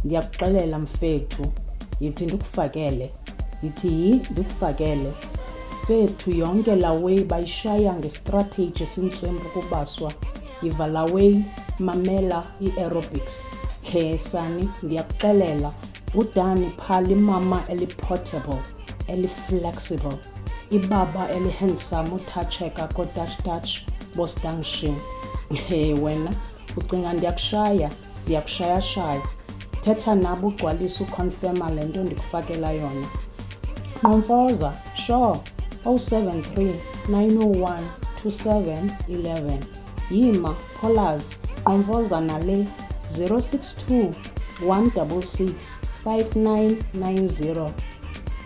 Ndiyakuxelela mfethu, yithi ndikufakele. Fethu yonke la way bayishaya ngestrategy esintswempu kubaswa. Yiva la way mamela i-aerobics. Sani, ndiyakuxelela. Udani phali mama eli-portable, eli-flexible. Ibaba eli-handsome uthatsheka ko-touch bostangishin. Wena, ucinga ndiyakushaya shaya. Thetha nabo ugcwalisa uconfirma le nto ndikufakela yona. Nqomfoza, sure, 073 901 2711. Yima, Polars, Nqomfoza nale 062 166 5990.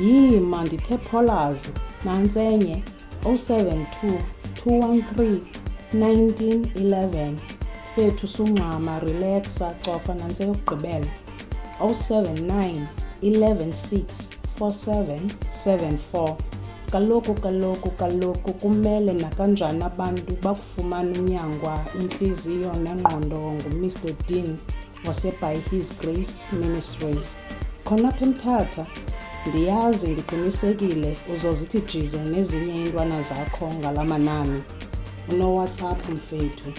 Yima, ndithe Polars, nantsenye 072 213 1911. Fethu sungxama, relaxa, cofa nantse yokugqibela 079 116 4774. Kaloku kumele nakanjani abantu bakufumana unyangwa inhliziyo nengqondo nguMr Dean wase-By His Grace Ministries. Khona apha eMthatha, ndiyazi ndiqinisekile uzozithi jize nezinye iintwana zakho ngalamanani. WhatsApp mfethu.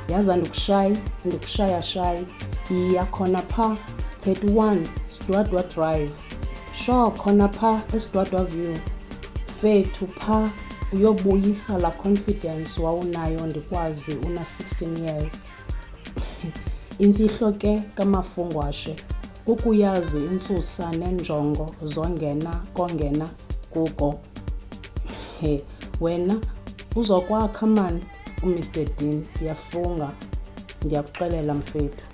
Yaza ndikushaya. Iya khona pha 31 Sidwadwa Drive. Sure, khona pha eSidwadwa View. Fethu pha uyobuyisa la confidence wawunayo ndikwazi una 16 years. Imfihlo ke kamafungwashe kukuyazi intsusa nenjongo kongena kuko. Wena uzokwakha man uMr Dean, ndiyafunga. Ndiyakuxelela mfethu.